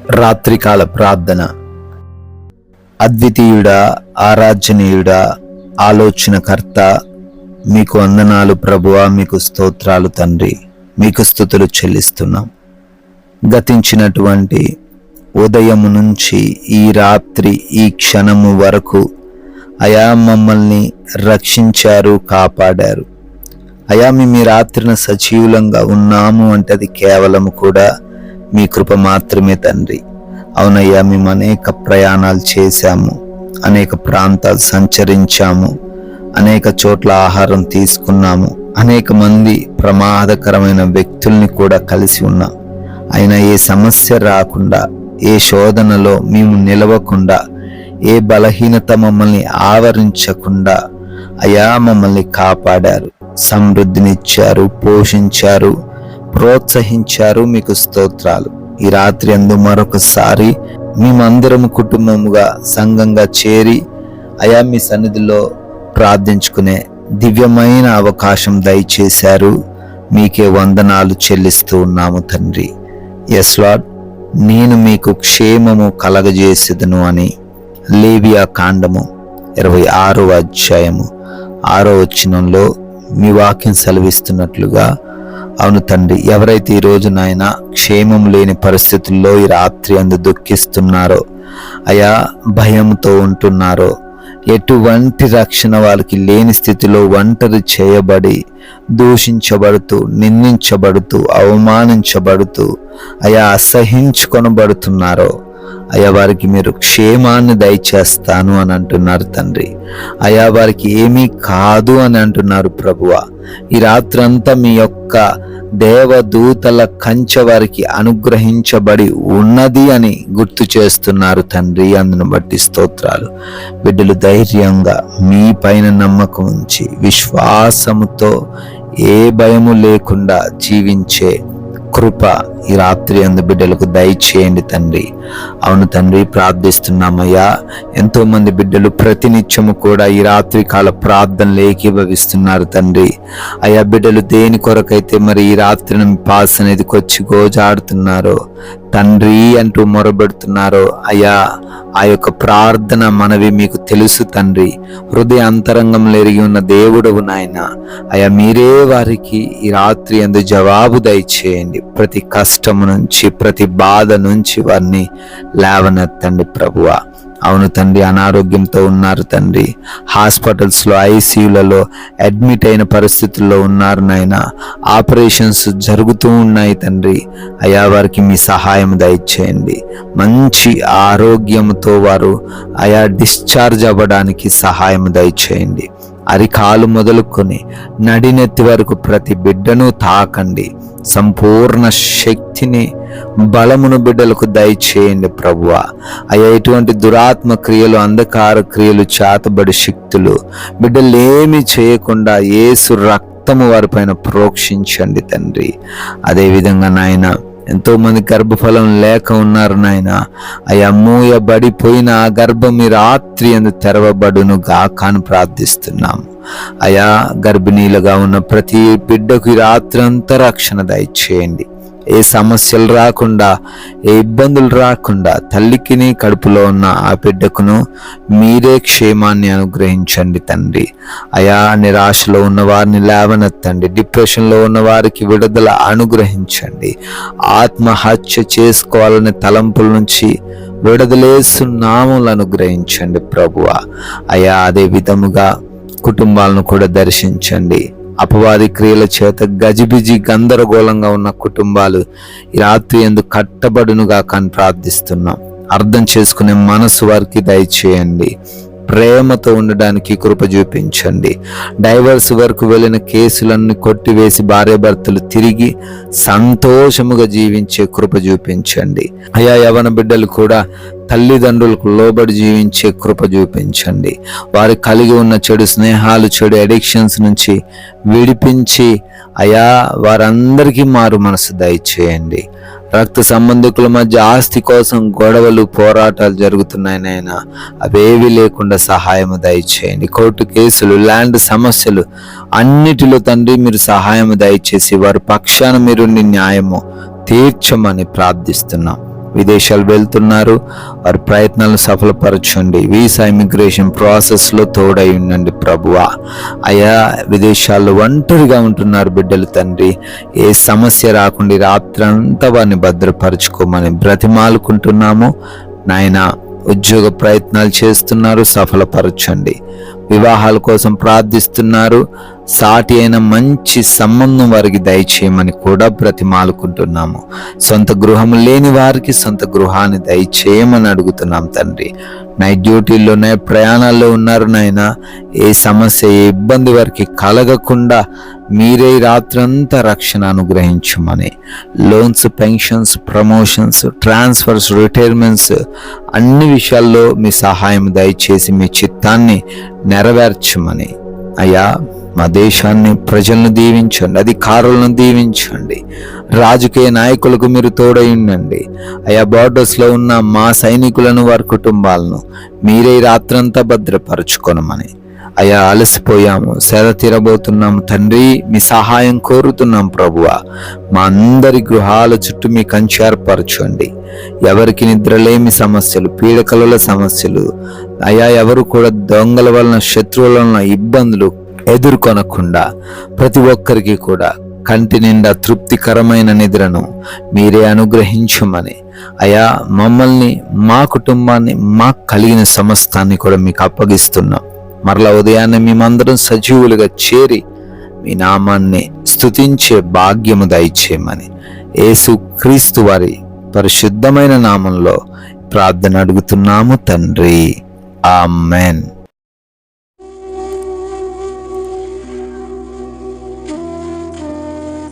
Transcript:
రాత్రికాల ప్రార్థన. అద్వితీయుడా, ఆరాధనీయుడా, ఆలోచనకర్త, మీకు వందనాలు ప్రభువా, మీకు స్తోత్రాలు తండ్రి, మీకు స్తుతులు చెల్లిస్తున్నాం. గతించినటువంటి ఉదయము నుంచి ఈ రాత్రి ఈ క్షణము వరకు అయా మమ్మల్ని రక్షించారు, కాపాడారు. అయా మీ రాత్రిన సజీవులంగా ఉన్నాము అంటే అది కేవలము కూడా మీ కృప మాత్రమే తండ్రి. అవునయ్యా, మేము అనేక ప్రయాణాలు చేశాము, అనేక ప్రాంతాలు సంచరించాము, అనేక చోట్ల ఆహారం తీసుకున్నాము, అనేక మంది ప్రమాదకరమైన వ్యక్తుల్ని కూడా కలిసి ఉన్నాం. అయినా ఏ సమస్య రాకుండా, ఏ శోధనలో మేము నిలవకుండా, ఏ బలహీనత మమ్మల్ని ఆవరించకుండా అయా మమ్మల్ని కాపాడారు, సమృద్ధినిచ్చారు, పోషించారు, ప్రోత్సహించారు. మీకు స్తోత్రాలు. ఈ రాత్రి అందు మరొకసారి మేమందరము కుటుంబముగా సంఘంగా చేరి అయా మీ సన్నిధిలో ప్రార్థించుకునే దివ్యమైన అవకాశం దయచేశారు. మీకే వందనాలు చెల్లిస్తూ ఉన్నాము తండ్రి. ఎస్ లార్డ్, నేను మీకు క్షేమము కలగజేసేదను అని లేవియా కాండము 26వ అధ్యాయము 6వ వచనంలో మీ వాక్యం సెలవిస్తున్నట్లుగా, అవును తండ్రి, ఎవరైతే ఈరోజు నాయన క్షేమం లేని పరిస్థితుల్లో ఈ రాత్రి అందు దుఃఖిస్తున్నారో, అయా భయంతో ఉంటున్నారో, ఎటువంటి రక్షణ వాళ్ళకి లేని స్థితిలో ఒంటరి చేయబడి దూషించబడుతూ, నిందించబడుతూ, అవమానించబడుతూ, అయా అసహించుకొనబడుతున్నారో, అయా వారికి మీరు క్షేమాన్ని దయచేస్తాను అని అంటున్నారు తండ్రి. అయా వారికి ఏమీ కాదు అని అంటున్నారు ప్రభువా. ఈ రాత్రంతా మీ యొక్క దేవదూతల కంచె వారికి అనుగ్రహించబడి ఉన్నది అని గుర్తు చేస్తున్నారు తండ్రి. అందును బట్టి స్తోత్రాలు. బిడ్డలు ధైర్యంగా మీ పైన నమ్మకం ఉంచి విశ్వాసముతో ఏ భయము లేకుండా జీవించే కృప ఈ రాత్రి అందు బిడ్డలకు దయచేయండి తండ్రి. అవును తండ్రి, ప్రార్థిస్తున్నామయ్యా. ఎంతో మంది బిడ్డలు ప్రతినిత్యము కూడా ఈ రాత్రి కాల ప్రార్థనలు ఏకీభవిస్తున్నారు తండ్రి. అయ్యా, బిడ్డలు దేని కొరకైతే మరి ఈ రాత్రిని పాస్ అనేది కొచ్చి గోజాడుతున్నారో తండ్రి అంటూ మొరబెడుతున్నారో, అయ్యా ఆ యొక్క ప్రార్థన మనవి మీకు తెలుసు తండ్రి. హృదయ అంతరంగంలో ఎరిగి ఉన్న దేవుడవు నాయన. అయ్యా, మీరే వారికి ఈ రాత్రి అందు జవాబు దయచేయండి. ప్రతి కష్టము నుంచి, ప్రతి బాధ నుంచి వారిని లేవనెత్తండి ప్రభువా. అవును తండ్రి, అనారోగ్యంతో ఉన్నారు తండ్రి, హాస్పిటల్స్లో ఐసీయూలలో అడ్మిట్ అయిన పరిస్థితుల్లో ఉన్నారు నాయన. ఆపరేషన్స్ జరుగుతూ ఉన్నాయి తండ్రి. అయా వారికి మీ సహాయం దయచేయండి. మంచి ఆరోగ్యంతో వారు అయా డిశ్చార్జ్ అవ్వడానికి సహాయం దయచేయండి. అరికాలు మొదలుకొని నడినెత్తి వరకు ప్రతి బిడ్డను తాకండి. సంపూర్ణ శక్తిని, బలమును బిడ్డలకు దయచేయండి ప్రభువా. అయ్యా, ఎటువంటి దురాత్మ క్రియలు, అంధకార క్రియలు, చేతబడి శక్తులు బిడ్డలు ఏమి చేయకుండా యేసు రక్తము వారిపైన ప్రోక్షించండి తండ్రి. అదేవిధంగా నాయన, ఎంతో మంది గర్భఫలం లేక ఉన్నారు నాయన. అయ్యా, మూయబడిపోయిన ఆ గర్భం ఈ రాత్రి అందు తెరవబడును గాక అని ప్రార్థిస్తున్నాము. అయా, గర్భిణీలుగా ఉన్న ప్రతి బిడ్డకు ఈ రాత్రి అంతా రక్షణ దయచేయండి. ఏ సమస్యలు రాకుండా, ఏ ఇబ్బందులు రాకుండా తల్లికిని, కడుపులో ఉన్న ఆ బిడ్డకును మీరే క్షేమాన్ని అనుగ్రహించండి తండ్రి. అయా, నిరాశలో ఉన్న వారిని లేవనెత్తండి. డిప్రెషన్లో ఉన్న వారికి విడుదల అనుగ్రహించండి. ఆత్మహత్య చేసుకోవాలనే తలంపుల నుంచి విడుదలేస్తున్నాములు అనుగ్రహించండి ప్రభువా. అయా, అదే విధముగా కుటుంబాలను కూడా దర్శించండి. అపవాది క్రియల చేత గజిబిజి గందరగోళంగా ఉన్న కుటుంబాలు ఈ రాత్రి ఎందుకు కట్టబడునుగా కానీ ప్రార్థిస్తున్నాం. అర్థం చేసుకునే మనసు వారికి దయచేయండి. ప్రేమతో ఉండడానికి కృప చూపించండి. డైవర్స్ వరకు వెళ్ళిన కేసులన్నీ కొట్టివేసి భార్యాభర్తలు తిరిగి సంతోషముగా జీవించే కృప చూపించండి. అయా, యవన బిడ్డలు కూడా తల్లిదండ్రులకు లోబడి జీవించే కృప చూపించండి. వారు కలిగి ఉన్న చెడు స్నేహాలు, చెడు అడిక్షన్స్ నుంచి విడిపించి అయా వారందరికీ మారు మనసు దయచేయండి. రక్త సంబంధికుల మధ్య ఆస్తి కోసం గొడవలు, పోరాటాలు జరుగుతున్నాయి నాయన. అవేవి లేకుండా సహాయము దయచేయండి. కోర్టు కేసులు, ల్యాండ్ సమస్యలు అన్నిటిలో తండ్రి మీరు సహాయము దయచేసి వారి పక్షాన మీరుండి న్యాయము తీర్చమని ప్రార్థిస్తున్నాం. విదేశాలు వెళ్తున్నారు, వారి ప్రయత్నాలను సఫలపరచండి. వీసా ఇమిగ్రేషన్ ప్రాసెస్లో తోడై ఉండండి ప్రభువా. అయా విదేశాల్లో ఒంటరిగా ఉంటున్నారు బిడ్డలు తండ్రి, ఏ సమస్య రాకుండా రాత్రంతా వారిని భద్రపరచుకోమని బ్రతిమాలుకుంటున్నాము నాయన. ఉద్యోగ ప్రయత్నాలు చేస్తున్నారు, సఫలపరచండి. వివాహాల కోసం ప్రార్థిస్తున్నారు, సాటి అయిన మంచి సంబంధం వారికి దయచేయమని కూడా బ్రతిమాలుకుంటున్నాము. సొంత గృహము లేని వారికి సొంత గృహాన్ని దయచేయమని అడుగుతున్నాం తండ్రి. నైట్ డ్యూటీల్లో ప్రయాణాల్లో ఉన్నారు నాయన, ఏ సమస్య ఏ ఇబ్బంది వారికి కలగకుండా మీరే రాత్రంతా రక్షణ అనుగ్రహించమని. Loans, pensions, promotions, transfers, retirements అన్ని విషయాల్లో మీ సహాయం దయచేసి మీ చిత్తాన్ని నెరవేర్చమని. అయ్యా మా దేశాన్ని, ప్రజలను దీవించండి, అధికారులను దీవించండి, రాజకీయ నాయకులకు మీరు తోడై ఉండండి. అయా బార్డర్స్లో ఉన్న మా సైనికులను, వారి కుటుంబాలను మీరే రాత్రంతా భద్రపరచుకోనమని. అయా అలసిపోయాము, సేద తీరబోతున్నాము తండ్రి, మీ సహాయం కోరుతున్నాం ప్రభువా. మా అందరి గృహాల చుట్టూ మీ కంచె ఏర్పరచండి. ఎవరికి నిద్రలేమి సమస్యలు, పీడకల సమస్యలు, అయా ఎవరు కూడా దొంగల వలన, శత్రువుల వలన ఇబ్బందులు ఎదుర్కొనకుండా ప్రతి ఒక్కరికి కూడా కంటి నిండా తృప్తికరమైన నిద్రను మీరే అనుగ్రహించమని. అయా మమ్మల్ని, మా కుటుంబాన్ని, మాకు కలిగిన సమస్తాన్ని కూడా మీకు అప్పగిస్తున్నాం. మరలా ఉదయాన్నే మేమందరం సజీవులుగా చేరి మీ నామాన్ని స్తుతించే భాగ్యము దయచేయమని యేసు క్రీస్తు వారి పరిశుద్ధమైన నామంలో ప్రార్థన అడుగుతున్నాము తండ్రి. ఆమెన్.